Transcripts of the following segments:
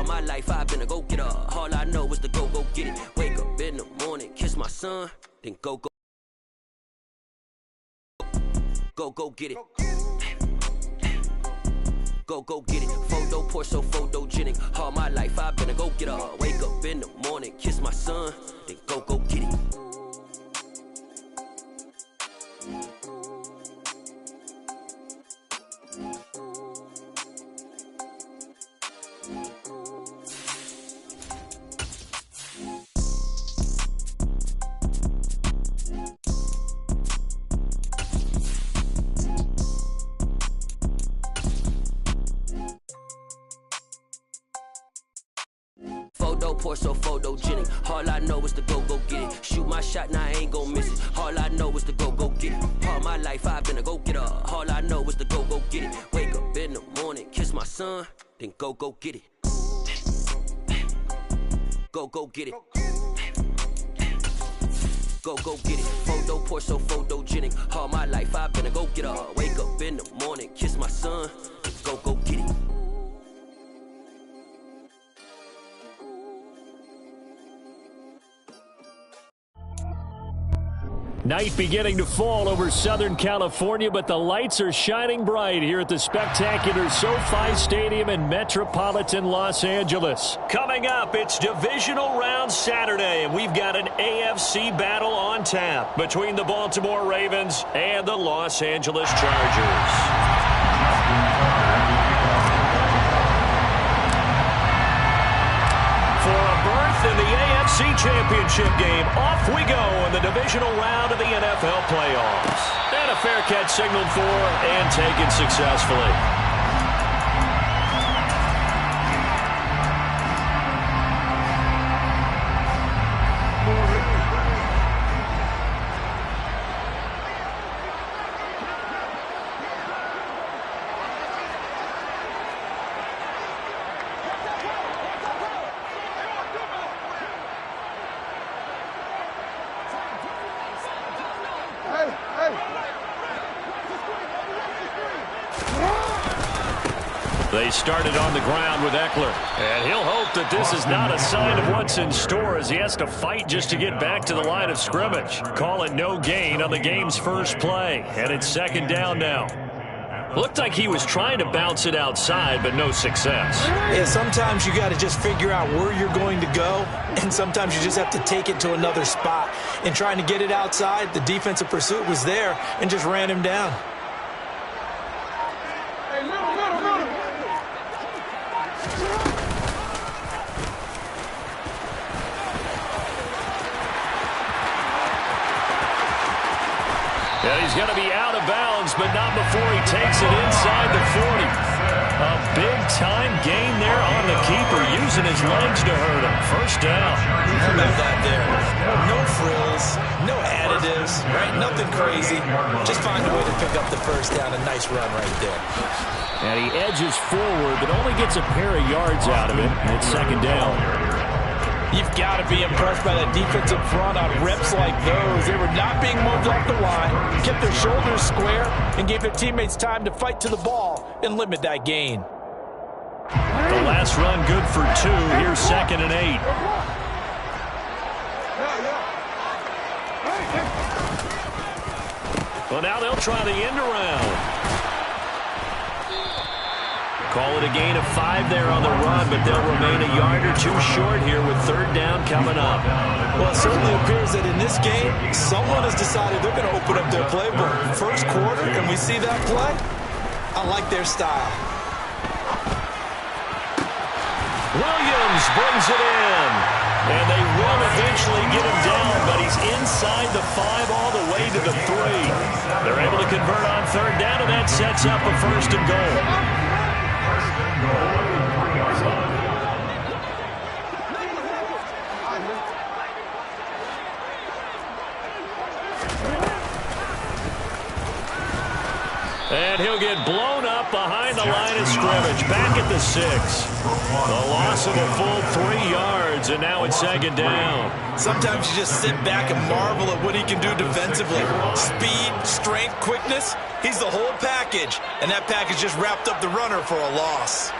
my life I've been a go-getter. All I know is to go get it. Wake up in the morning, kiss my son, then go get it. Go get it. Photo pour so photogenic. All my life I've been a go-getter. Wake up in the morning, kiss my son, then go get it. Photo pour so photogenic. All I know is to go get it. Shoot my shot, now I ain't gon' miss it. All I know is to go get it. All my life I've been a go-getter. All I know is to go get it. Wake up in the morning, kiss my son, then go get it. Go get it. Go get it. Photo pour so photogenic. All my life I've been a go-getter. Wake up in the morning, kiss my son, then go get it. Night beginning to fall over Southern California, but the lights are shining bright here at the spectacular SoFi Stadium in metropolitan Los Angeles. Coming up, it's Divisional Round Saturday, and we've got an AFC battle on tap between the Baltimore Ravens and the Los Angeles Chargers. In the AFC Championship game, off we go in the divisional round of the NFL playoffs. And a fair catch signaled for and taken successfully. They started on the ground with Eckler, and he'll hope that this is not a sign of what's in store as he has to fight just to get back to the line of scrimmage. Call it no gain on the game's first play, and it's second down now. Looked like he was trying to bounce it outside, but no success. Yeah, sometimes you got to just figure out where you're going to go, and sometimes you just have to take it to another spot. And trying to get it outside, the defensive pursuit was there and just ran him down. And he's going to be out of bounds, but not before he takes it inside the 40. A big-time gain there on the keeper, using his legs to hurt him. First down. How about that there? No frills, no additives, right? Nothing crazy. Just find a way to pick up the first down. A nice run right there. And he edges forward, but only gets a pair of yards out of it. And it's second down. You've got to be impressed by that defensive front on reps like those. They were not being moved off the line, kept their shoulders square, and gave their teammates time to fight to the ball and limit that gain. The last run good for 2. Here's 2nd and 8. Well, now they'll try the end around. Call it a gain of 5 there on the run, but they'll remain a yard or 2 short here with third down coming up. Well, it certainly appears that in this game, someone has decided they're going to open up their playbook. First quarter, and we see that play. I like their style. Williams brings it in. And they will eventually get him down, but he's inside the 5 all the way to the 3. They're able to convert on third down, and that sets up a first and goal. And he'll get blown up behind the line of scrimmage. Back at the 6. The loss of a full 3 yards, and now it's second down. Sometimes you just sit back and marvel at what he can do defensively. Speed, strength, quickness. He's the whole package. And that package just wrapped up the runner for a loss.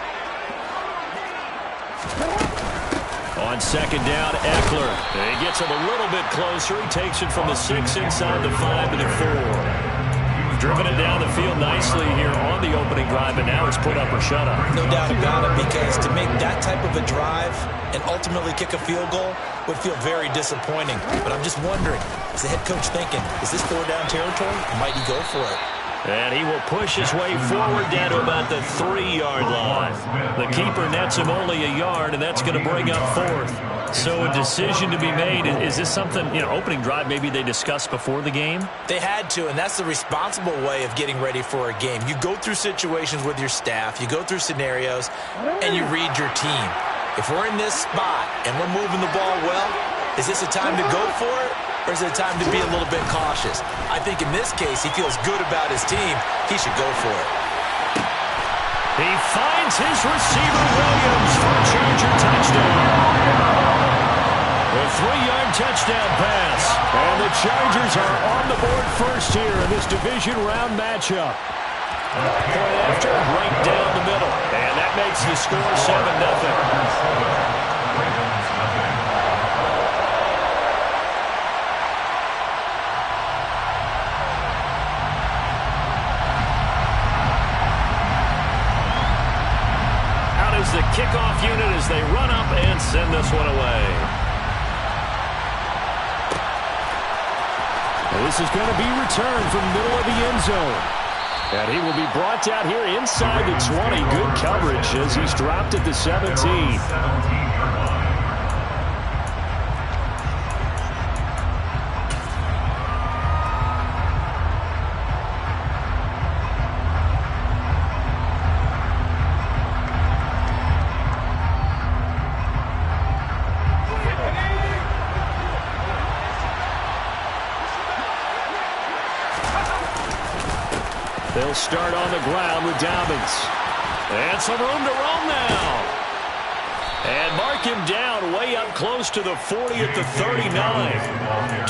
On second down, Eckler. He gets him a little bit closer. He takes it from the 6 inside the 5 to the 4. Driven it down the field nicely here on the opening drive, but now it's put up or shut up. No doubt about it, because to make that type of a drive and ultimately kick a field goal would feel very disappointing. But I'm just wondering, is the head coach thinking, is this 4-down territory? Might he go for it? And he will push his way forward down to about the 3-yard line. The keeper nets him only a yard, and that's going to bring up 4th. So a decision to be made. Is this something, opening drive maybe they discussed before the game? They had to, and that's the responsible way of getting ready for a game. You go through situations with your staff, you go through scenarios, and you read your team. If we're in this spot and we're moving the ball well, is this a time to go for it? Or is it time to be a little bit cautious? I think in this case, he feels good about his team. He should go for it. He finds his receiver, Williams, for a Charger touchdown. A 3-yard touchdown pass. And the Chargers are on the board first here in this division round matchup. Point after, right down the middle. And that makes the score 7-0. The kickoff unit as they run up and send this one away. And this is going to be returned from the middle of the end zone. And he will be brought down here inside the 20. Good coverage as he's dropped at the 17. They'll start on the ground with Dobbins. And some room to roam now. And mark him down way up close to the 40 at the 39.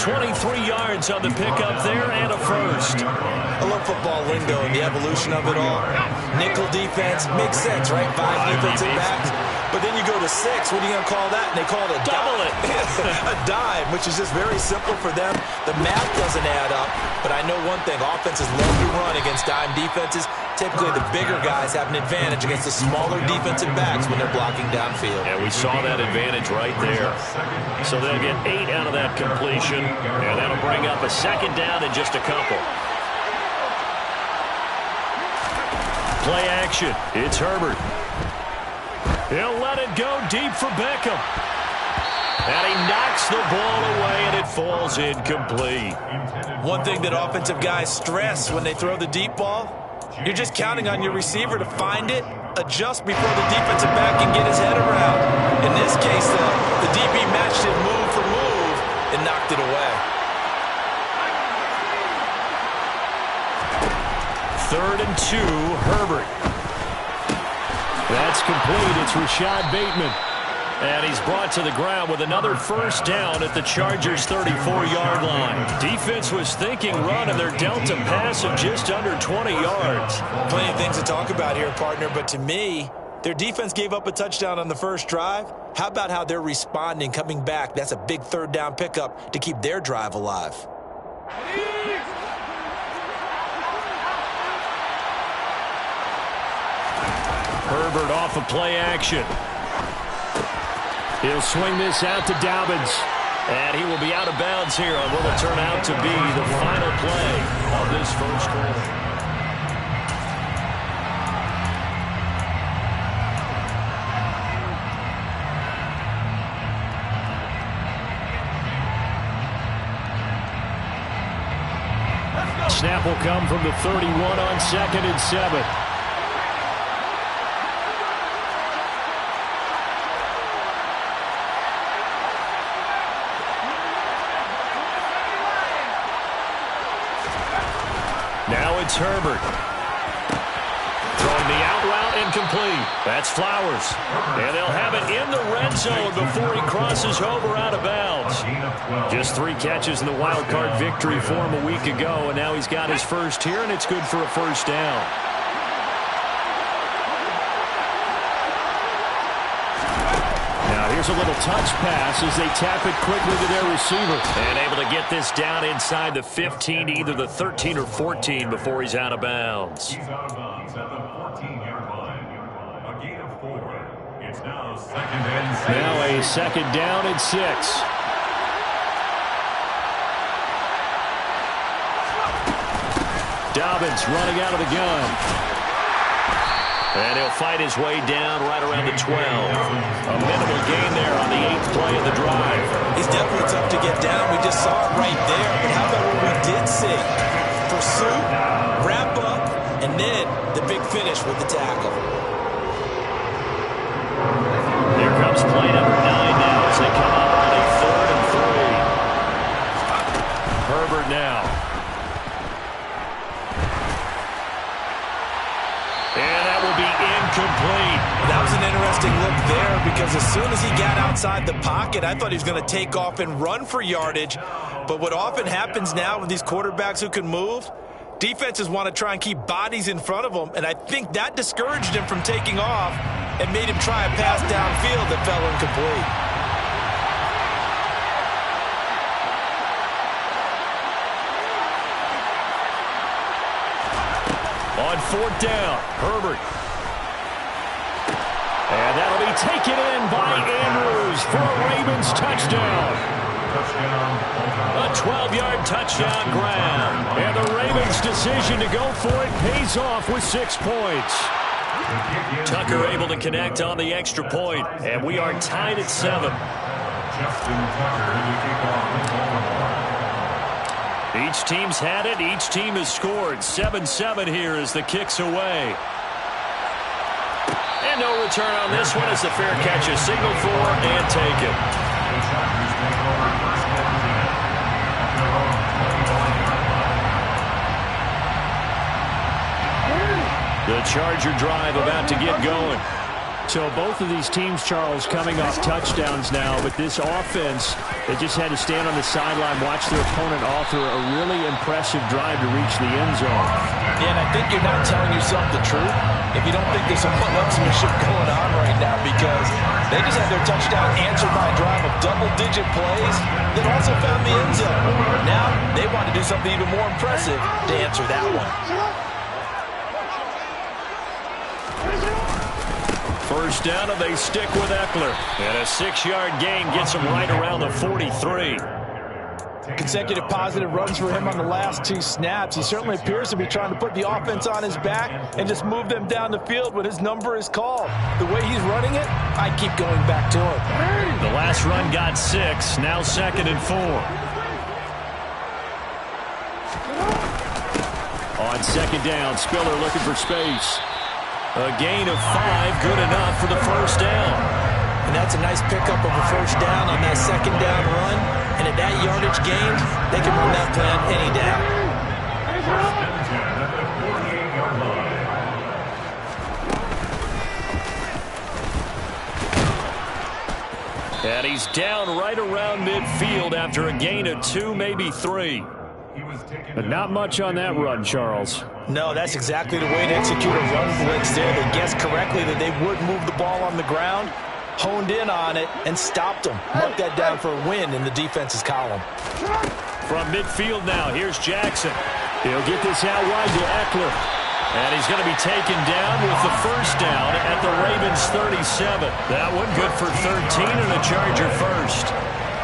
23 yards on the pickup there and a first. I love football lingo and the evolution of it all. Nickel defense makes sense, right? 5 defensive backs. But then you go to 6. What are you going to call that? And they call it a double it. A dive, which is just very simple for them. The math doesn't add up. But I know one thing. Offenses love to run against dime defenses. Typically, the bigger guys have an advantage against the smaller defensive backs when they're blocking downfield. Yeah, we saw that advantage right there. So they'll get 8 out of that completion. And that'll bring up a second down in just a couple. Play action. It's Herbert. He'll let it go deep for Beckham. And he knocks the ball away, and it falls incomplete. One thing that offensive guys stress when they throw the deep ball, you're just counting on your receiver to find it, adjust before the defensive back can get his head around. In this case, the DB matched it move for move and knocked it away. 3rd and 2, Herbert. That's complete. It's Rashad Bateman. And he's brought to the ground with another first down at the Chargers' 34-yard line. Defense was thinking run, and they're dealt a pass of just under 20 yards. Plenty of things to talk about here, partner, but to me, their defense gave up a touchdown on the first drive. How about how they're responding, coming back? That's a big 3rd down pickup to keep their drive alive. Herbert off of play action. He'll swing this out to Dobbins. And he will be out of bounds here on what will turn out to be the final play of this first quarter. Snap will come from the 31 on 2nd and 7. Now it's Herbert. Throwing the out route incomplete. That's Flowers. And they'll have it in the red zone before he crosses over out of bounds. Just 3 catches in the wild card victory for him a week ago, and now he's got his first here, and it's good for a first down. Now Now here's a little touch pass as they tap it quickly to their receiver. And able to get this down inside the 15, either the 13 or 14 before he's out of bounds. He's out of bounds at the 14-yard line. A gain of 4. It's now second and 6. Now a second down and 6. Dobbins running out of the gun. And he'll fight his way down right around the 12. A minimal gain there on the 8th play of the drive. He's definitely tough to get down. We just saw it right there. But how about what we did see? Pursuit, wrap up, and then the big finish with the tackle. Here comes play number 9 now as they come up on a 3rd and 3. Herbert now. And that will be incomplete. That was an interesting look there because as soon as he got outside the pocket, I thought he was going to take off and run for yardage. But what often happens now with these quarterbacks who can move, defenses want to try and keep bodies in front of them, and I think that discouraged him from taking off and made him try a pass downfield that fell incomplete. On 4th down, Herbert. And that'll be taken in by Andrews for a Ravens touchdown. A 12-yard touchdown grab. And the Ravens' decision to go for it pays off with 6 points. Tucker able to connect on the extra point, and we are tied at 7. Justin Tucker to kick off the ball. Each team's had it. Each team has scored. 7-7 here as the kick's away. And no return on this one as the fair catch is signaled for and taken. The Charger drive about to get going. So both of these teams, Charles, coming off touchdowns now, but this offense, they just had to stand on the sideline, watch their opponent author a really impressive drive to reach the end zone. Yeah, and I think you're not telling yourself the truth if you don't think there's some one-upsmanship going on right now, because they just had their touchdown answered by a drive of double-digit plays that also found the end zone. Now they want to do something even more impressive to answer that one. First down, and they stick with Eckler. And a 6-yard gain gets him right around the 43. Consecutive positive runs for him on the last 2 snaps. He certainly appears to be trying to put the offense on his back and just move them down the field when his number is called. The way he's running it, I keep going back to him. The last run got 6, now 2nd and 4. On 2nd down, Spiller looking for space. A gain of 5, good enough for the first down. And that's a nice pickup of a first down on that 2nd down run. And at that yardage gain, they can run that plan any down. And he's down right around midfield after a gain of 2, maybe 3. But not much on that run, Charles. No, that's exactly the way to execute a run blitz there. They guessed correctly that they would move the ball on the ground, honed in on it, and stopped them. Mark that down for a win in the defense's column. From midfield now, here's Jackson. He'll get this out wide to Eckler. And he's going to be taken down with the first down at the Ravens 37. That one good for 13 and a Charger first.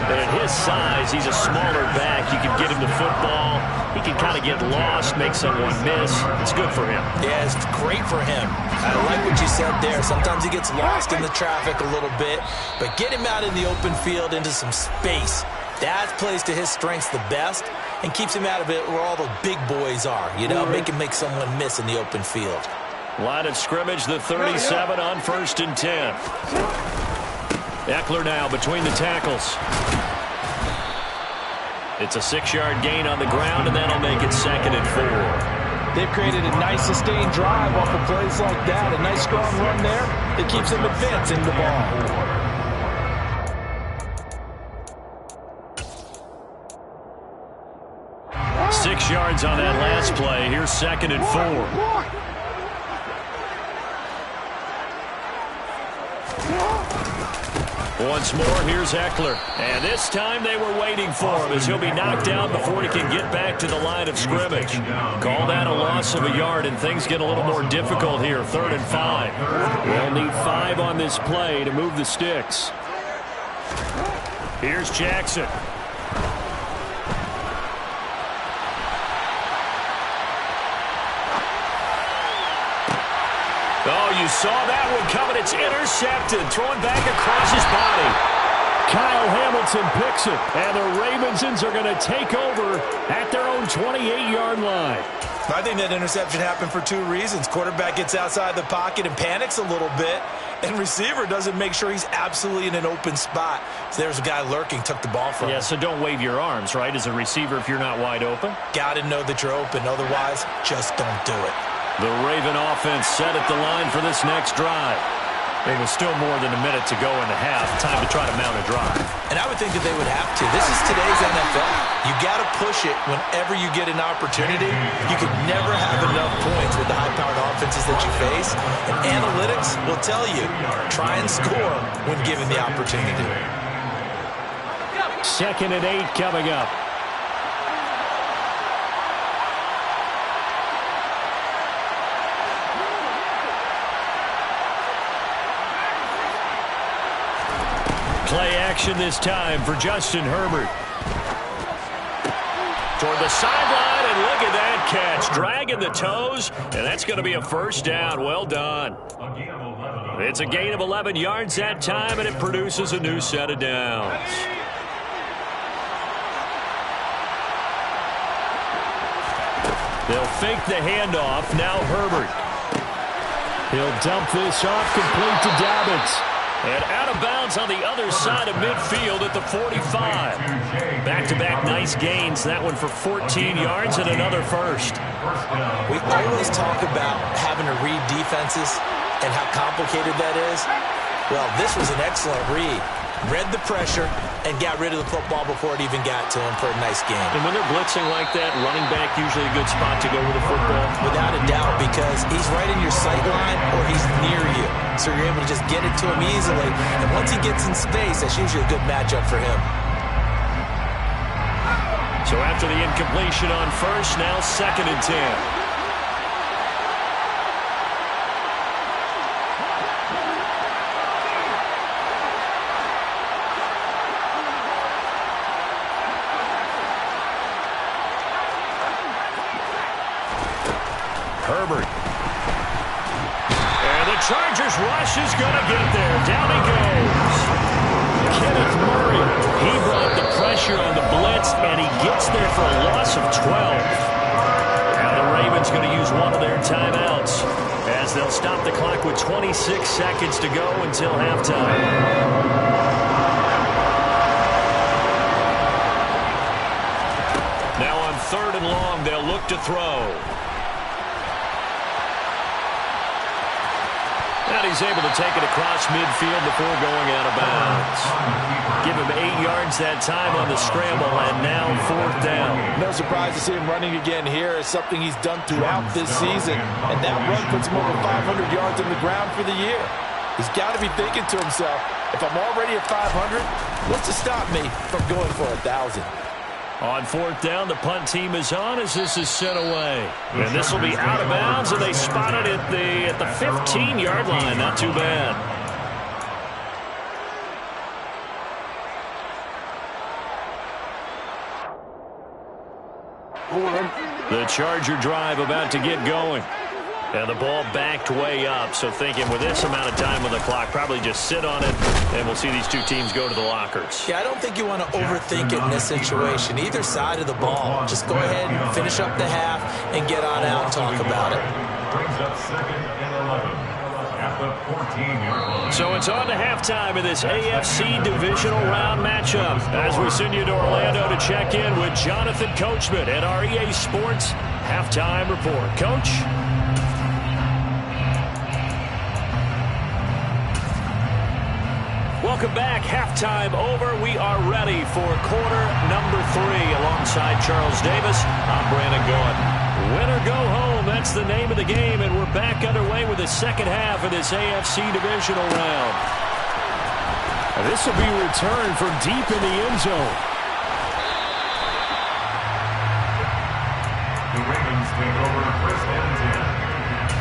And at his size, he's a smaller back. You can get him the football. He can kind of get lost, make someone miss. It's good for him. Yeah, it's great for him. I like what you said there. Sometimes he gets lost in the traffic a little bit, but get him out in the open field into some space. That plays to his strengths the best and keeps him out of it where all the big boys are. You know, make him make someone miss in the open field. Line of scrimmage, the 37 on 1st and 10. Eckler now between the tackles. It's a 6-yard gain on the ground, and that'll make it 2nd and 4. They've created a nice sustained drive off of plays like that. A nice strong run there that keeps them advancing the ball. Six yards on that last play. Here's 2nd and 4. Once more, here's Eckler. And this time they were waiting for him as he'll be knocked out before he can get back to the line of scrimmage. Call that a loss of a yard, and things get a little more difficult here. 3rd and 5. They'll need 5 on this play to move the sticks. Here's Jackson. Oh, you saw that one coming. It's intercepted. Throwing back across his body. Kyle Hamilton picks it. And the Ravensons are going to take over at their own 28-yard line. I think that interception happened for 2 reasons. Quarterback gets outside the pocket and panics a little bit. And receiver doesn't make sure he's absolutely in an open spot. So there's a guy lurking, took the ball from him. Yeah, so don't wave your arms, right, as a receiver if you're not wide open. Got to know that you're open. Otherwise, just don't do it. The Raven offense set at the line for this next drive. There was still more than a minute to go in the half. Time to try to mount a drive. And I would think that they would have to. This is today's NFL. You got to push it whenever you get an opportunity. You could never have enough points with the high-powered offenses that you face. And analytics will tell you, try and score when given the opportunity. 2nd and 8 coming up. Play action this time for Justin Herbert. Toward the sideline, and look at that catch. Dragging the toes, and that's going to be a 1st down. Well done. It's a gain of 11 yards that time, and it produces a new set of downs. They'll fake the handoff. Now Herbert. He'll dump this off, complete to Dobbins. And out of bounds on the other side of midfield at the 45. Back-to-back nice gains. That one for 14 yards and another 1st. We always talk about having to read defenses and how complicated that is. Well, this was an excellent read. Read the pressure and got rid of the football before it even got to him for a nice game. And when they're blitzing like that, running back usually a good spot to go with the football. Without a doubt, because he's right in your sight line or he's near you. So you're able to just get it to him easily. And once he gets in space, that's usually a good matchup for him. So after the incompletion on 1st, now 2nd and 10. Herbert. And the Chargers rush is going to get there. Down he goes. Kenneth Murray. He brought the pressure on the blitz, and he gets there for a loss of 12. And the Ravens going to use one of their timeouts as they'll stop the clock with 26 seconds to go until halftime. Now on 3rd and long, they'll look to throw. And he's able to take it across midfield before going out of bounds. Give him 8 yards that time on the scramble, and now 4th down. No surprise to see him running again here. It's something he's done throughout this season. And that run puts him over 500 yards on the ground for the year. He's got to be thinking to himself, if I'm already at 500, what's to stop me from going for 1,000? On 4th down, the punt team is on as this is sent away. And this will be out of bounds, and they spot it at the 15-yard line. Not too bad. The Charger drive about to get going. And the ball backed way up, so thinking with this amount of time on the clock, probably just sit on it, and we'll see these two teams go to the lockers. Yeah, I don't think you want to overthink it in this situation. Either side of the ball. Just go ahead and finish up the half and get on out and talk about it. Brings up 2nd and 11 at the 14-yard line. So it's on to halftime in this AFC divisional round matchup as we send you to Orlando to check in with Jonathan Coachman at our EA Sports Halftime Report. Coach? Welcome back. Halftime over. We are ready for quarter number 3 alongside Charles Davis. I'm Brandon Gaudin. Win or go home, that's the name of the game, and we're back underway with the second half of this AFC divisional round. This will be returned from deep in the end zone. The Ravens take over first and 10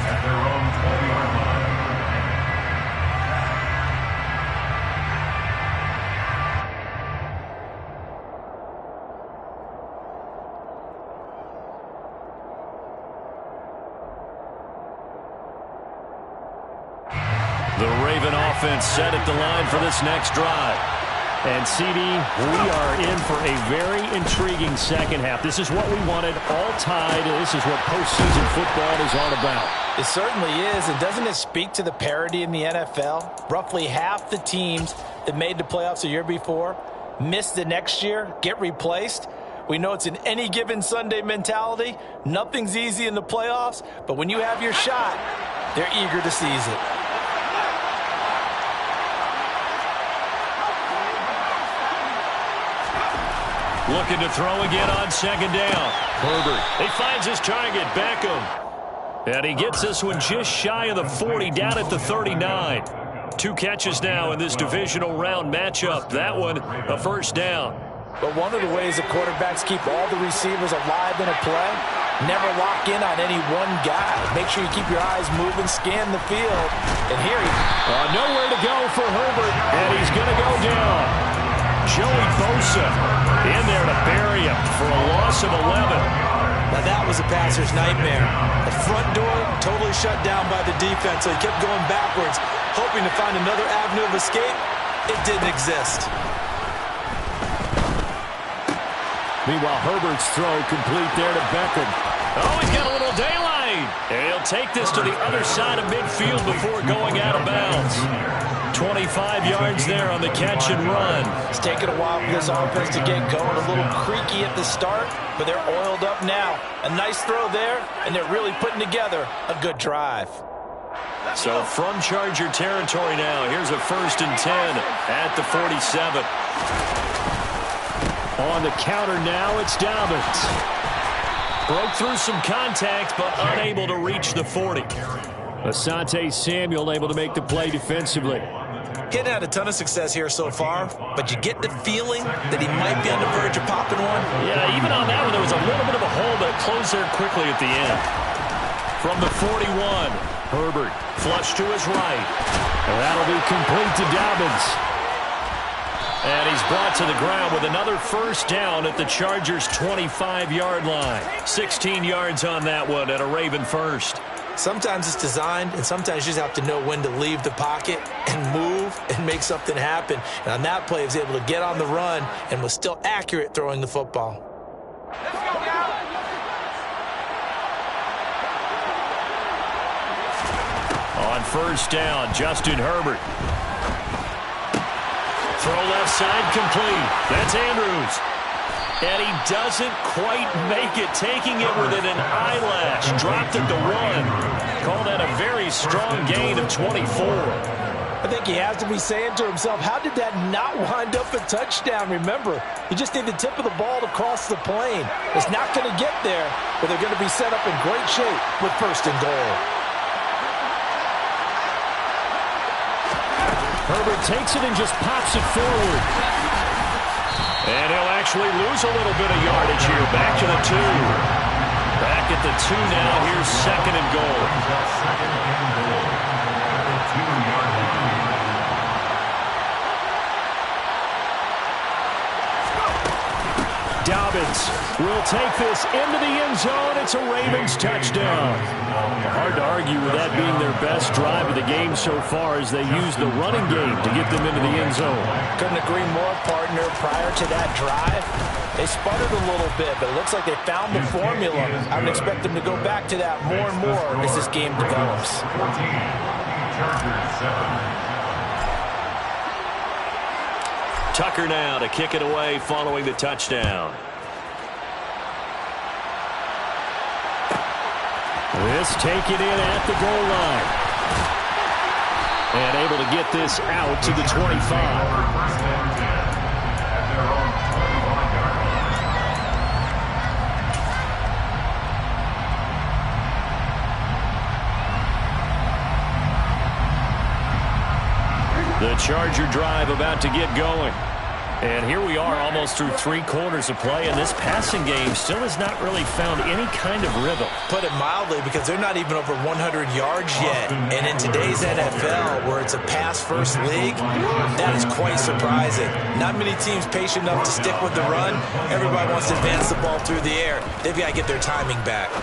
at their own 20-yard line. The Raven offense set at the line for this next drive. And, CD, we are in for a very intriguing second half. This is what we wanted, all tied. This is what postseason football is all about. It certainly is. And doesn't it speak to the parity in the NFL? Roughly half the teams that made the playoffs a year before miss the next year, get replaced. We know it's an any given Sunday mentality. Nothing's easy in the playoffs, but when you have your shot, they're eager to seize it. Looking to throw again on second down. Herbert. He finds his target, Beckham. And he gets this one just shy of the 40, down at the 39. 2 catches now in this divisional round matchup. That one, a first down. But one of the ways the quarterbacks keep all the receivers alive in a play, never lock in on any one guy. Make sure you keep your eyes moving, scan the field. And here he... nowhere to go for Herbert, and he's going to go down. Joey Bosa in there to bury him for a loss of 11. Now that was a passer's nightmare. The front door totally shut down by the defense, so he kept going backwards, hoping to find another avenue of escape. It didn't exist. Meanwhile, Herbert's throw complete there to Beckham. Oh, he's got a little daylight. And he'll take this to the other side of midfield before going out of bounds. 25 yards there on the catch and run. It's taken a while for this offense to get going. A little creaky at the start, but they're oiled up now. A nice throw there, and they're really putting together a good drive. So from Charger territory now, here's a 1st and 10 at the 47. On the counter now, it's Dobbins. Broke through some contact, but unable to reach the 40. Asante Samuel able to make the play defensively. He hadn't had a ton of success here so far, but you get the feeling that he might be on the verge of popping one. Yeah, even on that one, there was a little bit of a hole, but it closed there quickly at the end. From the 41, Herbert flush to his right. And that'll be complete to Dobbins. And he's brought to the ground with another first down at the Chargers' 25-yard line. 16 yards on that one at a Raven first. Sometimes it's designed, and sometimes you just have to know when to leave the pocket and move and make something happen. And on that play, he was able to get on the run and was still accurate throwing the football. Let's go now. On first down, Justin Herbert. Throw left side complete. That's Andrews. And he doesn't quite make it, taking it within an eyelash. Dropped it to 1. Call that a very strong gain of 24. I think he has to be saying to himself, how did that not wind up a touchdown? Remember, you just need the tip of the ball to cross the plane. It's not going to get there, but they're going to be set up in great shape with 1st and goal. Herbert takes it and just pops it forward. And he'll actually lose a little bit of yardage here. Back to the 2. Back at the 2 now. Here's 2nd and goal. Dobbins will take this into the end zone. It's a Ravens touchdown. Hard to argue with that being their best drive of the game so far as they use the running game to get them into the end zone. Couldn't agree more, partner. Prior to that drive, they sputtered a little bit, but it looks like they found the formula. I would expect them to go back to that more and more as this game develops. 14, Chargers 7. Tucker now to kick it away following the touchdown. This taken in at the goal line. And able to get this out to the 25. The The Charger drive about to get going. And here we are almost through 3 quarters of play, and this passing game still has not really found any kind of rhythm. Put it mildly, because they're not even over 100 yards yet. And in today's NFL, where it's a pass-first league, that is quite surprising. Not many teams patient enough to stick with the run. Everybody wants to advance the ball through the air. They've got to get their timing back.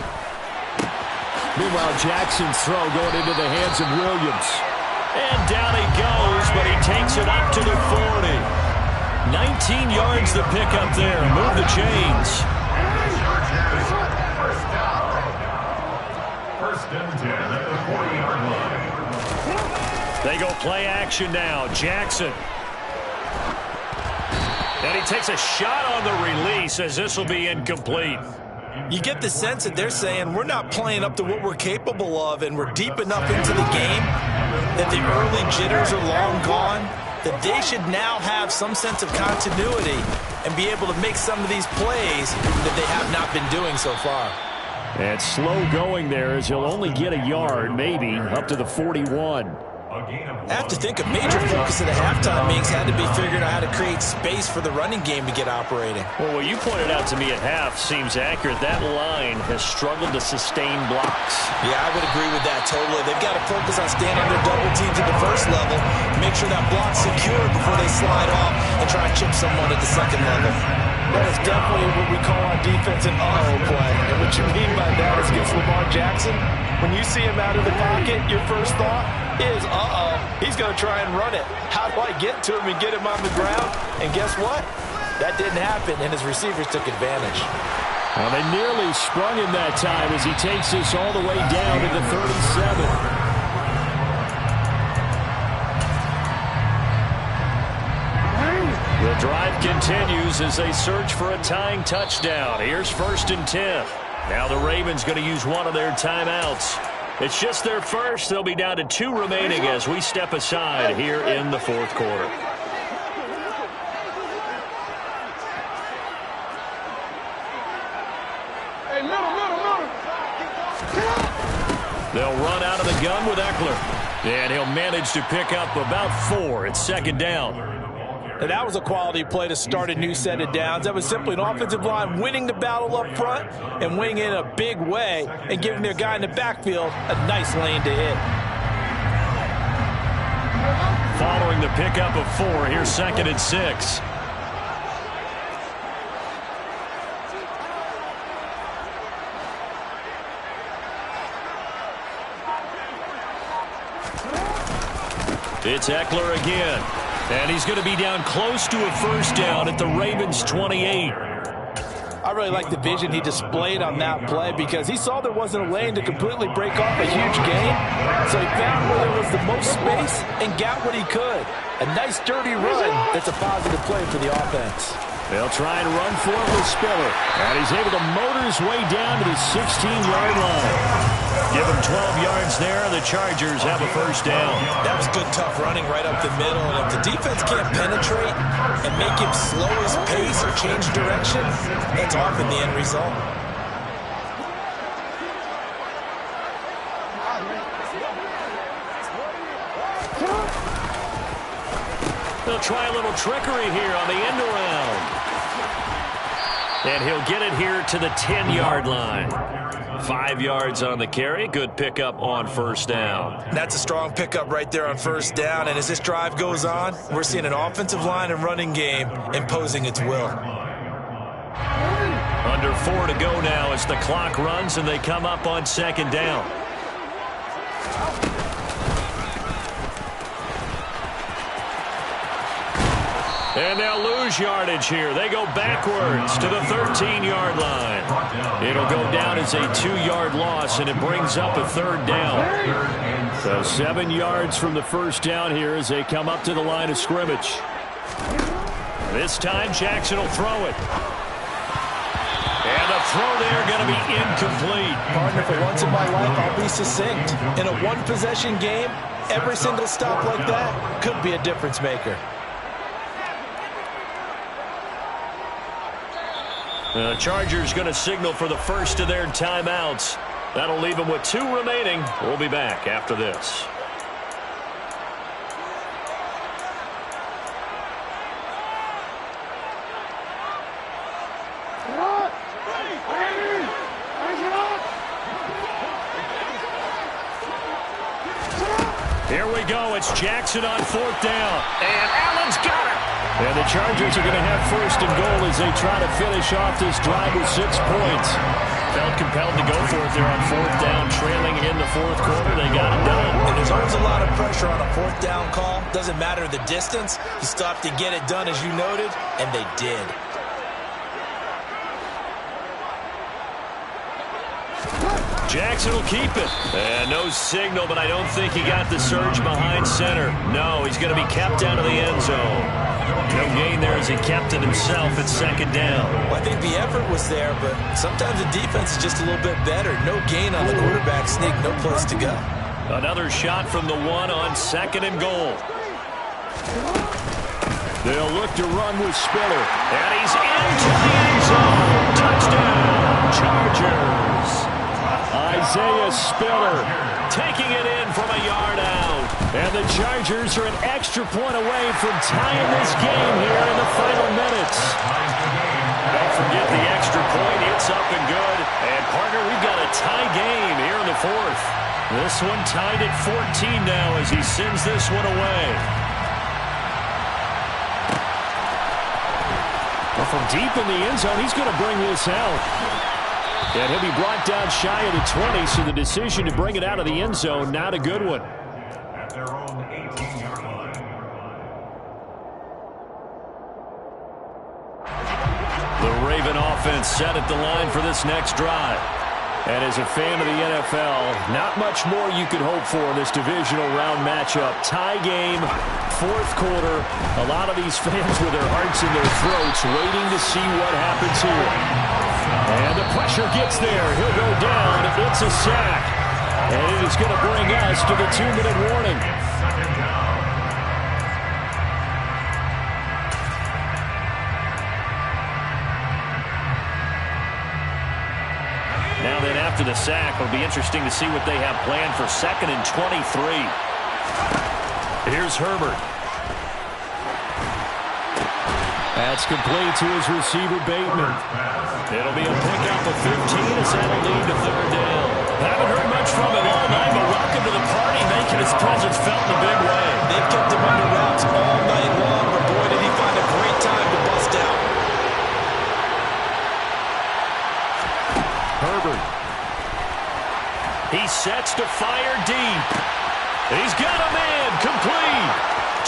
Meanwhile, Jackson's throw going into the hands of Williams. And down he goes, but he takes it up to the 40. 19 yards to pick up there. Move the chains. First and 10 at the 40-yard line. They go play action now. Jackson. And he takes a shot on the release as this will be incomplete. You get the sense that they're saying we're not playing up to what we're capable of, and we're deep enough into the game that the early jitters are long gone, that they should now have some sense of continuity and be able to make some of these plays that they have not been doing so far. And slow going there as he'll only get a yard, maybe, up to the 41. I have to think a major focus at the halftime meetings had to be figuring out how to create space for the running game to get operating. Well, what you pointed out to me at half seems accurate. That line has struggled to sustain blocks. Yeah, I would agree with that totally. They've got to focus on staying under double teams at the first level, make sure that block's secure before they slide off and try to chip someone at the second level. That is definitely what we call on defense an uh-oh play. And what you mean by that is against Lamar Jackson, when you see him out of the pocket, your first thought is, uh-oh, he's going to try and run it. How do I get to him and get him on the ground? And guess what? That didn't happen, and his receivers took advantage. Well, they nearly sprung him that time as he takes this all the way down to the 37. The drive continues as they search for a tying touchdown. Here's 1st and 10. Now the Ravens going to use one of their timeouts. It's just their first. They'll be down to 2 remaining as we step aside here in the 4th quarter. Hey, middle. They'll run out of the gun with Eckler. And he'll manage to pick up about 4. It's 2nd down. And that was a quality play to start a new set of downs. That was simply an offensive line winning the battle up front and winning it in a big way and giving their guy in the backfield a nice lane to hit. Following the pickup of 4, here's 2nd and 6. It's Eckler again. And he's going to be down close to a 1st down at the Ravens' 28. I really like the vision he displayed on that play because he saw there wasn't a lane to completely break off a huge gain. So he found where there was the most space and got what he could. A nice dirty run that's a positive play for the offense. They'll try and run for it with Spiller. And he's able to motor his way down to the 16-yard line. Give him 12 yards there. The Chargers have a 1st down. That was good, tough running right up the middle. And if the defense can't penetrate and make him slow his pace or change direction, that's often the end result. They'll try a little trickery here on the end around. And he'll get it here to the 10-yard line. 5 yards on the carry. Good pickup on 1st down. That's a strong pickup right there on 1st down. And as this drive goes on, we're seeing an offensive line and running game imposing its will. Under 4 to go now as the clock runs and they come up on 2nd down. And they'll lose yardage here. They go backwards to the 13-yard line. It'll go down as a 2-yard loss, and it brings up a 3rd down. So 7 yards from the 1st down here as they come up to the line of scrimmage. This time Jackson will throw it. And the throw there going to be incomplete. Partner, for once in my life, I'll be succinct. In a one-possession game, every single stop like that could be a difference maker. The Chargers going to signal for the first of their timeouts. That'll leave them with 2 remaining. We'll be back after this. Here we go. It's Jackson on 4th down. And Allen's got it. And the Chargers are going to have 1st and goal as they try to finish off this drive with 6 points. Felt compelled to go for it there on 4th down, trailing in the 4th quarter. They got it done. And there's always a lot of pressure on a 4th down call. Doesn't matter the distance. You stop to get it done, as you noted, and they did. Jackson will keep it. And no signal, but I don't think he got the surge behind center. No, he's going to be kept out of the end zone. No gain there as he kept it himself at 2nd down. Well, I think the effort was there, but sometimes the defense is just a little bit better. No gain on the quarterback sneak, no place to go. Another shot from the 1 on 2nd and goal. They'll look to run with Spiller. And he's into the end zone. Touchdown, Chargers. Isaiah Spiller taking it in from a yard out. And the Chargers are an extra point away from tying this game here in the final minutes. Don't forget the extra point. It's up and good. And, partner, we've got a tie game here in the 4th. This one tied at 14 now as he sends this one away. Well, from deep in the end zone, he's going to bring this out. And he'll be brought down shy of the 20, so the decision to bring it out of the end zone, not a good one. At their own 18-yard line. The Raven offense set at the line for this next drive. And as a fan of the NFL, not much more you could hope for in this divisional round matchup. Tie game, 4th quarter. A lot of these fans with their hearts in their throats waiting to see what happens here. And the pressure gets there. He'll go down. It's a sack. And it is going to bring us to the 2-minute warning. Now then, after the sack, it'll be interesting to see what they have planned for 2nd and 23. Here's Herbert. That's complete to his receiver, Bateman. It'll be a pickup of 15 as that'll lead to 3rd down. Haven't heard much from him all night, but welcome to the party, making his presence felt in a big way. They've kept him under wraps all night long, but boy, did he find a great time to bust out. Herbert. He sets to fire deep. He's got a man complete.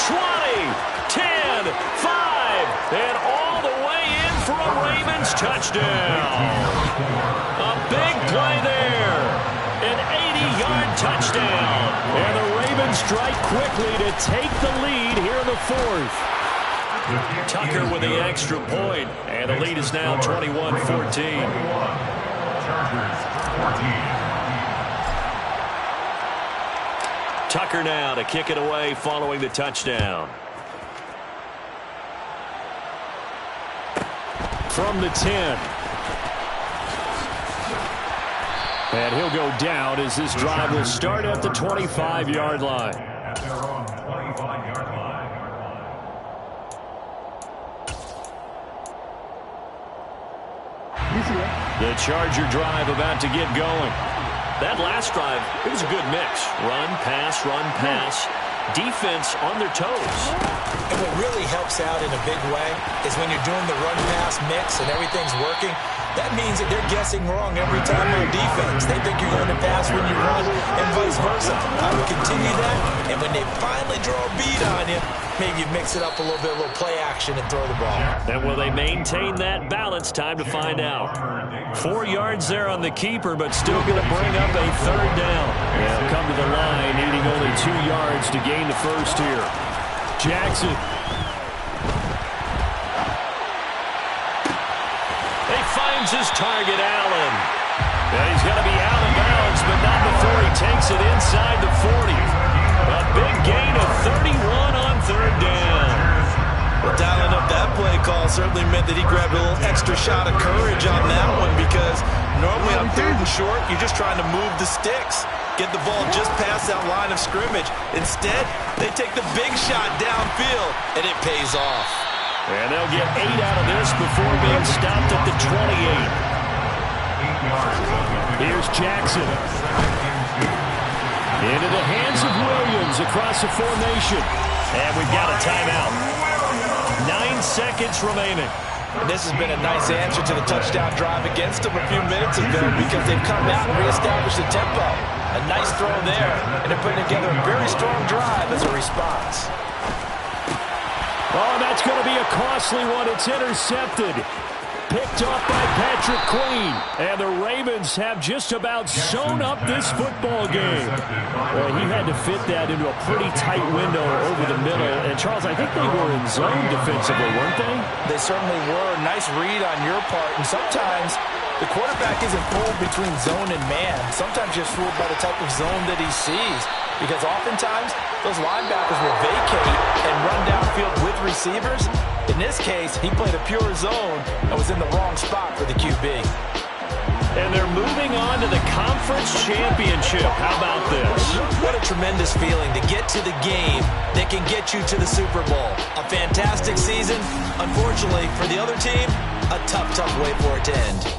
20, 10, 5, and all the way in for a Ravens touchdown. A big play there. An 80-yard touchdown. And the Ravens strike quickly to take the lead here in the 4th. Tucker with the extra point, and the lead is now 21-14. Chargers 14. Tucker now to kick it away following the touchdown. From the 10. And he'll go down as this drive will start at the 25-yard line. At their own 25-yard line. The Charger drive about to get going. That last drive, it was a good mix. Run, pass, defense on their toes. And what really helps out in a big way is when you're doing the run-pass mix and everything's working, that means that they're guessing wrong every time on defense. They think you're going to pass when you run and vice versa. I would continue that, and when they finally draw a beat on you, maybe you mix it up a little bit, a little play action and throw the ball. And will they maintain that balance? Time to find out. 4 yards there on the keeper, but still going to bring up a 3rd down. They'll come to the line, needing only 2 yards to gain the first here. Jackson. He finds his target, Allen. And he's going to be out of bounds, but not before he takes it inside the 40. A big gain of 31 on 3rd down. Well, dialing up that play call certainly meant that he grabbed a little extra shot of courage on that one, because normally on 3rd and short, you're just trying to move the sticks, get the ball just past that line of scrimmage. Instead, they take the big shot downfield, and it pays off. And they'll get 8 out of this before being stopped at the 28. Here's Jackson. Into the hands of Williams across the formation. And we've got a timeout. 9 seconds remaining. And this has been a nice answer to the touchdown drive against them a few minutes ago because they've come out and reestablished the tempo. A nice throw there, and they're putting together a very strong drive as a response. Oh, that's going to be a costly one. It's intercepted. Picked up by Patrick Queen. And the Ravens have just about sewn up this football game. Well, he had to fit that into a pretty tight window over the middle. And, Charles, I think they were in zone defensively, weren't they? They certainly were. Nice read on your part. And sometimes the quarterback isn't fooled between zone and man. Sometimes you're fooled by the type of zone that he sees. Because oftentimes, those linebackers will vacate and run downfield with receivers. In this case, he played a pure zone and was in the wrong spot for the QB. And they're moving on to the conference championship. How about this? What a tremendous feeling to get to the game that can get you to the Super Bowl. A fantastic season. Unfortunately, for the other team, a tough way for it to end.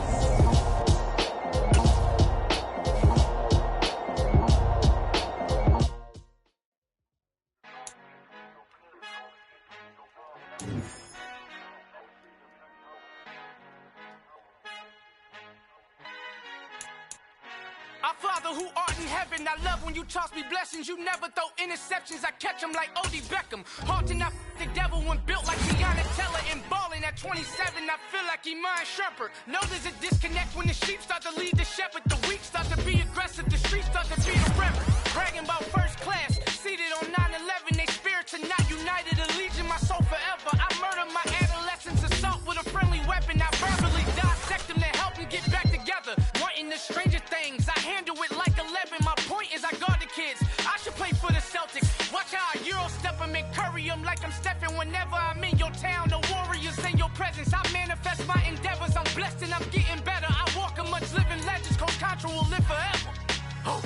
Our Father who art in heaven, I love when you toss me blessings. You never throw interceptions, I catch them like O.D. Beckham. Haunting up the devil when built like Tiana Teller. And balling at 27, I feel like Iman Shumpert. Know there's a disconnect when the sheep start to lead the shepherd. The weak start to be aggressive, the streets start to be the reverend. Bragging about first class, seated on 9/11. They spirits are not united, a legion, my soul forever. I murder my adolescence, assault with a friendly weapon. I verbally dissect them to help them get back together. Wanting the stranger things, I handle it like 11. My point is I guard the kids. I should play for the Celtics. Watch how I Euro step them and curry them like I'm Stephen. Whenever I'm in your town, the Warriors in your presence. I manifest my endeavors. I'm blessed and I'm getting better. I walk amongst living legends. Coach Contra will live forever. Oh.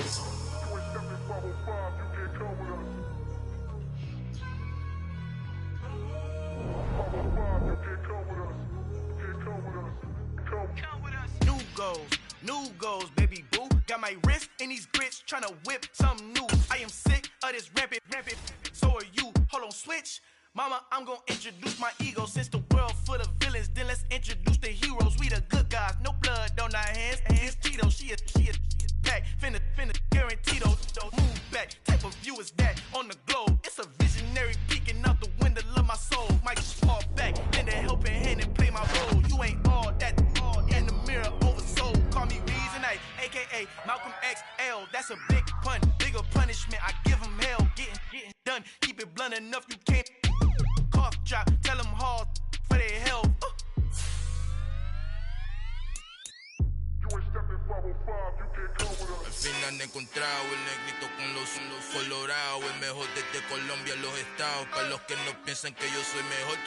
New goals, baby boo. Got my wrist in these grits, tryna whip something new. I am sick of this rampant. So are you. Hold on, switch. Mama, I'm gonna introduce my ego. Since the world full of villains, then let's introduce the heroes. We the good guys, no blood on our hands. Hands Tito, she is back. Finna, guarantee those. Move back. Type of view is that on the globe? It's a visionary peeking out the window of my soul. Might just fall back, then the helping hand and play my role. You ain't all that. In the mirror, oversold. Call me Reason A, a.k.a. Malcolm XL. That's a big pun, bigger punishment. I give them hell, getting done. Keep it blunt enough, you can't. Cough drop, tell them hard for their health. Al fin han encontrado el negrito con los colorados, el mejor desde Colombia, los estados. Para los que no piensan que yo soy mejor,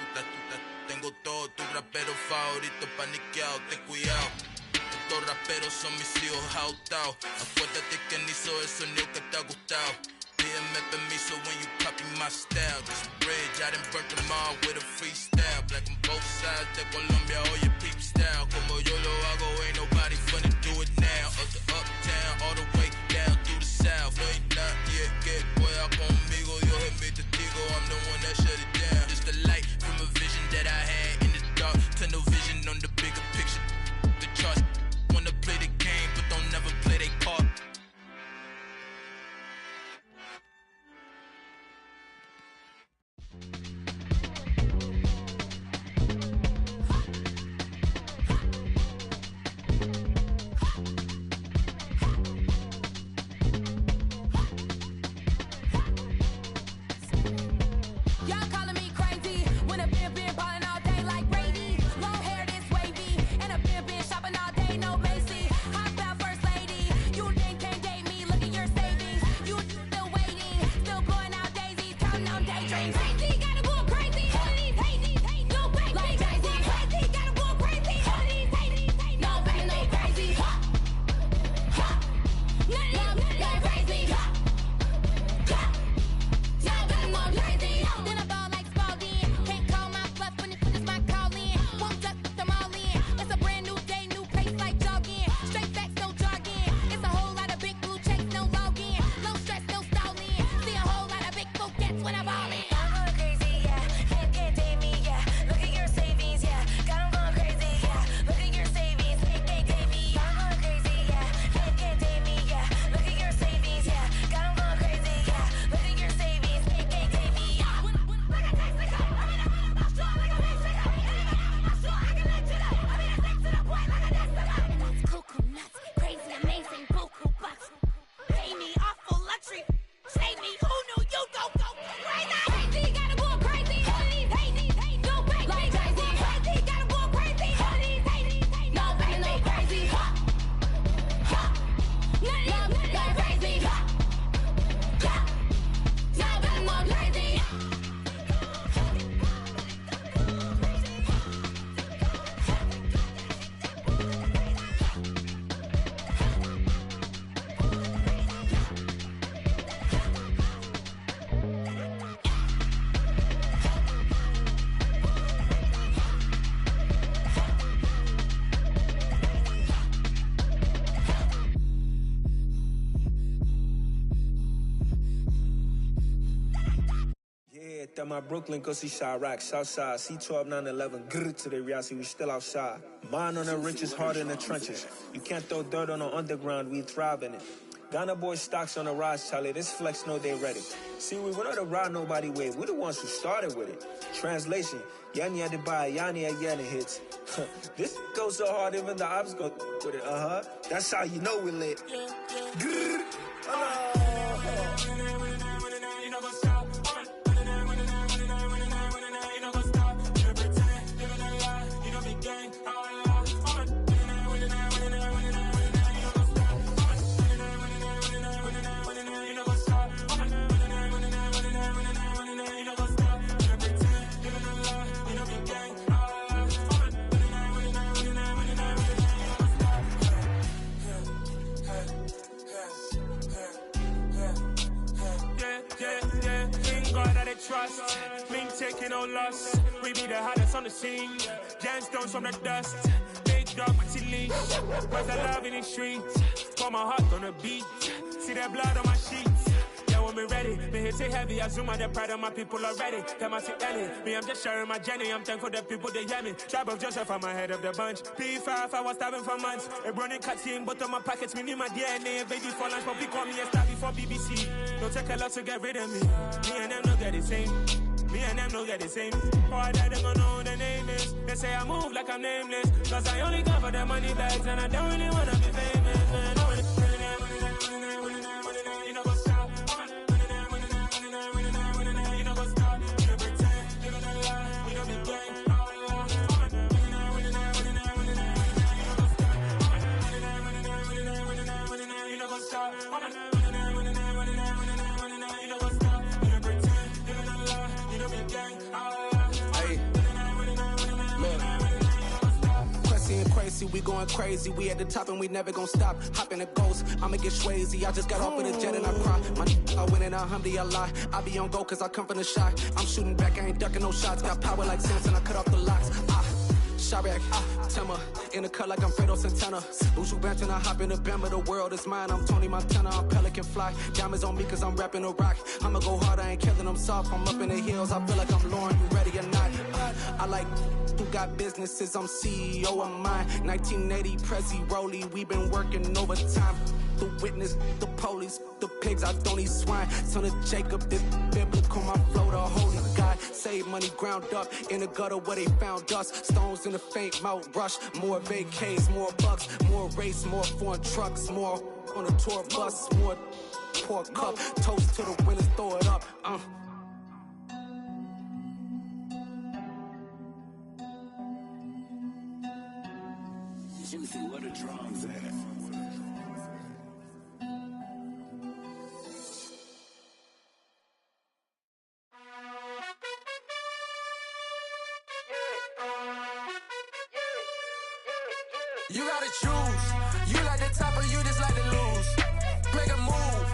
tengo todo, tu rapero favorito paniqueado, ten cuidado. Estos raperos son mis hijos jautados. Acuérdate quién hizo el sonido que te ha gustado. Pídeme permiso when you copy my style. This bridge, I done burnt them all with a freestyle. Black on both sides de Colombia, oye peep style. Como yo lo hago, ain't nobody finna do it now. Up to uptown, all the way down through the south. No hay nadie que pueda conmigo, Dios es mi testigo. I'm the one that shut it down. Just the light from a vision that I had in the dark. Tunnel vision on the bigger picture. The charts wanna play the game, but don't never play their part. my Brooklyn, go see Chirac, Southside, C12, 911, grrr to the Riasi, we still outside. Mine on the riches, hard in the trenches. You can't throw dirt on the underground, we thrive in it. Ghana boys stocks on the rise, Charlie, this flex know they ready. See, we were not to ride nobody wave, we the ones who started with it. Translation, Yanni had to buy, Yanni again it hits. This goes so hard, even the ops go with it, That's how you know we lit. Grrr. Trust, me taking no loss. We be the hottest on the scene. Gemstones from the dust. Big dog with your leash. Where's the love in the streets? Pour my heart on the beat. See that blood on my sheets. Yeah, when we ready, me hit it heavy. I zoom out the pride of my people already. Them I see Ellie. Me, I'm just sharing my journey. I'm thankful that people they hear me. Tribe of Joseph, I'm ahead of the bunch. P5, I was starving for months. A running cutscene, but on my pockets, me need my DNA. Baby for lunch, but we call me a star before BBC. Don't take a lot to get rid of me. Me and them no get the same. Me and them no get the same. Oh, I died, they gon' know who the name is. They say I move like I'm nameless. Cause I only come for the money bags. And I don't really wanna be famous, man. You know what's up? You know what's up? You don't pretend, living a lie. We don't be gang. You know what's up? We going crazy, we at the top and we never gon' stop. Hop in the ghost, I'ma get Swayze. I just got off with a jet and I cry. My I win in a Humvee, I lie. I be on go cause I come from the shot. I'm shooting back, I ain't ducking no shots. Got power like Samson, I cut off the locks. Chirac, Tema, in the cut like I'm Fredo Santana. Buju Banton, I hop in the Bama, the world is mine. I'm Tony Montana, I'm Pelican Fly. Diamonds on me cause I'm rapping a rock. I'ma go hard, I ain't killing them soft. I'm up in the hills, I feel like I'm Lauren, you ready or not? I like who got businesses, I'm CEO of mine. 1980, Prezi Rolly, we been working overtime. The witness, the police, the pigs, I don't eat swine. Son of Jacob, this biblical, my flow, the holy God. Save money ground up in the gutter where they found us. Stones in the faint mouth rush. More vacays, more bucks, more race, more foreign trucks, more on a tour bus, more pour cup. Toast to the winners, throw it up. Juicy, where the drums at? You gotta choose. You like the top or you just like to lose. Make a move.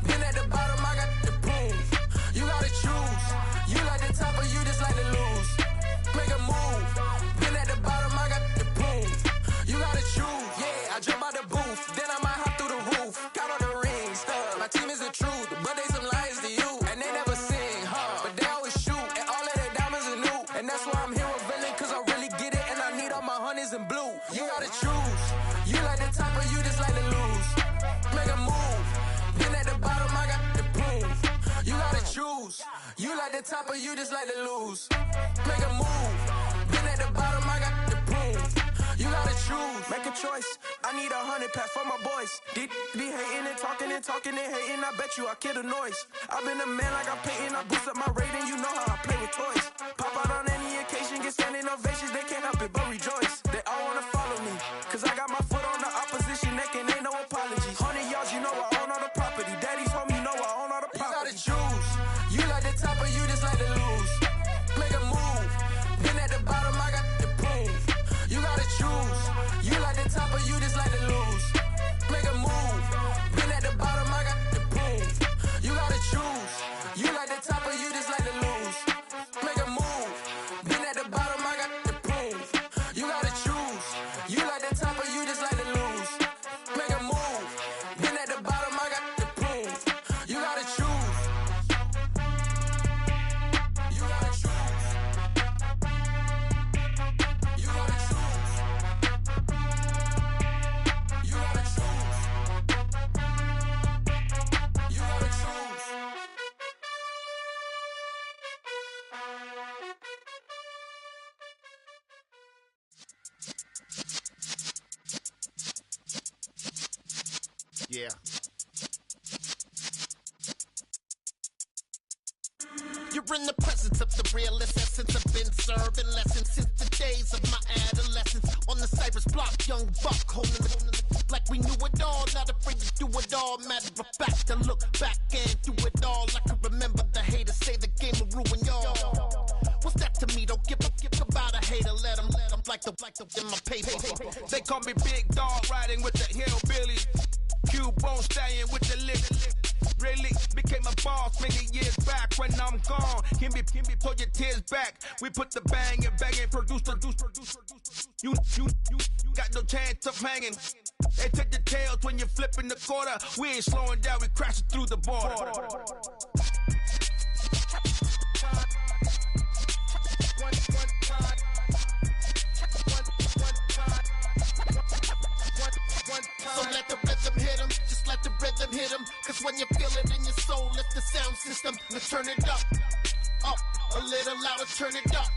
Been at the bottom, I got the boom. You gotta choose. You like the top or you just like to lose. Make a move. Been at the bottom, I got the boom. You gotta choose. Yeah, I jump out the booth. Then I might hop through the roof. Count on the rings. My team is the truth, but they some liars to you. And they never sing, but they always shoot. And all of their diamonds are new. And that's why I'm here with Villain, cause I really get it. And I need all my honeys in blue. You gotta choose. You like the top or you just like to lose. Make a move. Been at the bottom, I got the boom. You gotta choose. You like the top or you just like to lose. Make a move. Been at the bottom, I got the boom. You gotta choose. Make a choice. I need 100 pack for my boys. Be hating and talking and talking and hating. I bet you I kill the noise. I've been a man like I'm Peyton. I boost up my rating. You know how I play with toys. Pop out on any occasion, get standing ovations. They can't help it but rejoice. They all wanna follow me, cause I got my foot on the opposition neck and ain't no apologies. 100 yards, you know I own all the property. Daddy's home, you know I own all the property. You gotta choose. You like the top or you just like to lose. Make a move. Been at the bottom, I got the boom. You gotta choose. You like the top or you just like to lose. Make a move. Been at the bottom, I got the boom. You gotta choose. You like the top or you just like to lose. Make a move. Been at the bottom, I got the boom. You gotta choose. You like the top or you just like to lose. Make a move. Been at the bottom, I got the boom. You gotta choose. You gotta Yeah. You're in the presence of the realest essence. I've been serving lessons since the days of my adolescence. On the Cypress block, young buck holding the like we knew it all. Not afraid to do it all. Matter of fact, to look back and do it all. I can remember the haters say the game will ruin y'all. What's that to me? Don't give about a hater. Let them like the in my paper. They call me Big Dog, riding with the hillbilly. Cubone staying with the lick. Really became a boss many years back. When I'm gone, can be pull your tears back. We put the bang and produce. You got no chance of hanging. They take the tails when you're flipping the quarter. We ain't slowing down, we crashing through the border. So let the rhythm hit 'em, just let the rhythm hit 'em. Cause when you feel it in your soul, lift the sound system. Let's turn it up, a little louder, turn it up,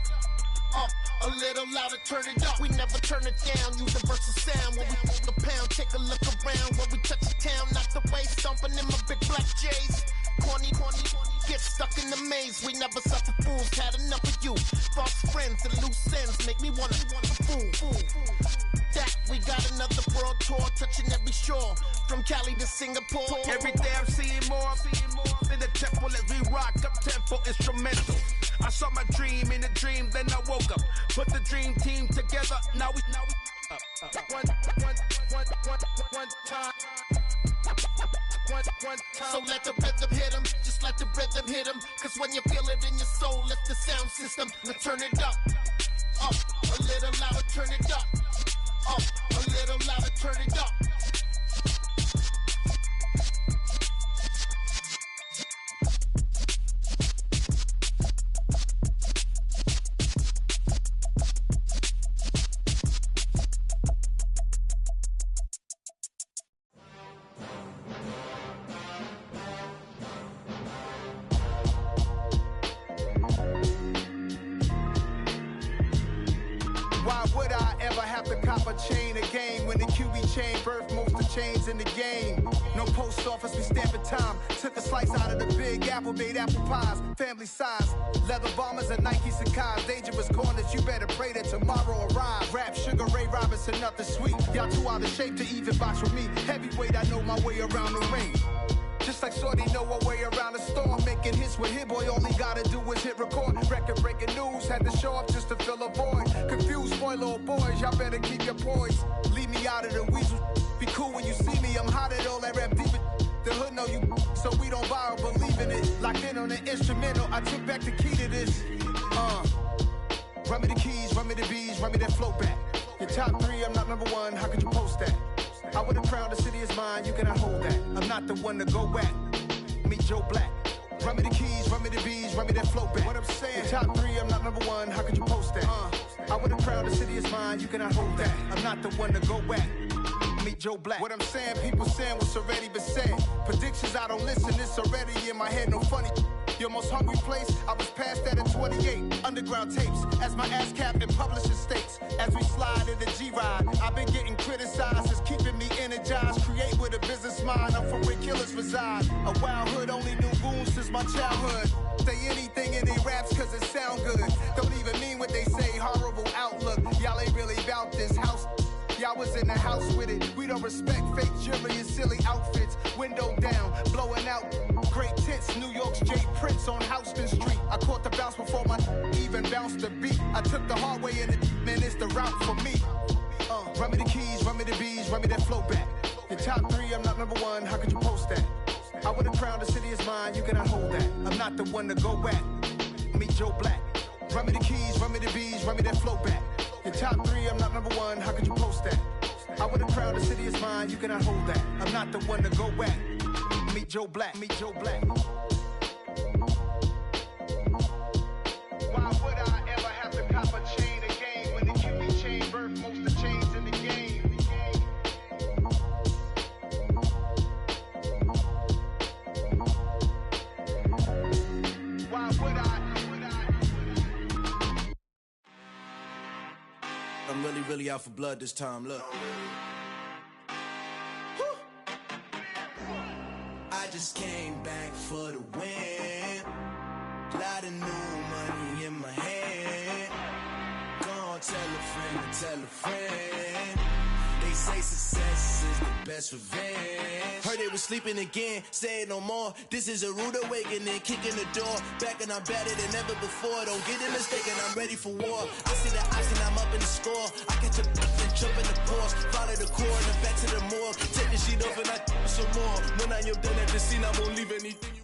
a little louder, turn it up. We never turn it down, universal sound. When we move the pound, take a look around. When we touch the town, not the way, stomping in my big black J's. Corny, get stuck in the maze. We never suffer fools, had enough of you. False friends and loose ends make me wanna fool. That we got another world tour, touching every shore, from Cali to Singapore. Every day I'm seeing more in the temple as we rock up tempo instrumental. I saw my dream in a dream, then I woke up. Put the dream team together. Now we one time. So let the rhythm hit 'em, just let the rhythm hit 'em. Cause when you feel it in your soul, lift the sound system. Let's turn it up, a little louder, turn it up, a little louder, turn it up. Chain a game when the QB chain birthed most of chains in the game. No post office, we stamping time. Took a slice out of the big apple, made apple pies, family size. Leather bombers and Nike Sacai's. Dangerous corners, you better pray that tomorrow arrives. Rap, Sugar Ray Robinson, nothing sweet. Y'all too out of shape to even box with me. Heavyweight, I know my way around the ring. Just like Shorty know her way around the storm. Making hits with Hit Boy, all he gotta do is hit record. Record breaking news, had to show up just to fill a void. Confused, spoiled little boys, y'all better keep your poise. Leave me out of the weasel. Be cool when you see me, I'm hot at all that rap deep. The hood know you, so we don't borrow, believe in it. Locked in on the instrumental, I took back the key to this. Run me the keys, run me the bees, run me that flow back. Your top three, I'm not number one, how could you post that? I would have crowned the city is mine, you cannot hold that. I'm not the one to go at. Meet Joe Black. Run me the keys, run me the bees, run me that flow back. What I'm saying, your top three, I'm not number one, how could you post that? I would have crowned the city is mine, you cannot hold that. I'm not the one to go at. Meet Joe Black. What I'm saying, people saying what's already been said. Predictions, I don't listen, it's already in my head, no funny. Your most hungry place, I was past that at 28. Underground tapes, as my ass cap in publishing states. As we slide in the G-Ride, I've been getting criticized, it's keeping me energized. Create with a business mind, I'm from where killers reside. A wild hood, only knew goons since my childhood. Say anything in they raps cause it sound good. Don't even mean what they say, horrible outlook. Y'all ain't really about this house. Y'all was in the house with it. We don't respect fake jewelry and silly outfits. Window down, blowing out great tits. New York's J. Prince on Houston Street. I caught the bounce before my even bounced the beat. I took the hard way and man, it's the route for me. Run me the keys, run me the bees, run me that flow back. Your top three, I'm not number one, how could you post that? I would have crowned the city is mine, you cannot hold that. I'm not the one to go at. Meet Joe Black. Run me the keys, run me the bees, run me that flow back. Your top three, I'm not number one, how could you post that? I would have crowned the city is mine, you cannot hold that. I'm not the one to go at. Meet Joe Black, meet Joe Black. Why would I ever have to cop a chain again when the QB chain birthed most of the chains in the game? Why would I? I'm really out for blood this time, look. just came back for the win. Lot of new money in my hand. Gonna tell a friend to tell a friend. They say success is the best revenge. Heard they was sleeping again, say it no more. This is a rude awakening, kicking the door. Back and I'm better than ever before. Don't get it mistaken, I'm ready for war. I see the ice and I'm up in the score. I catch a and jump in the Porsche. Follow the core and then back to the morgue. Take the sheet off and I some more. When I am done at the scene, I won't leave anything you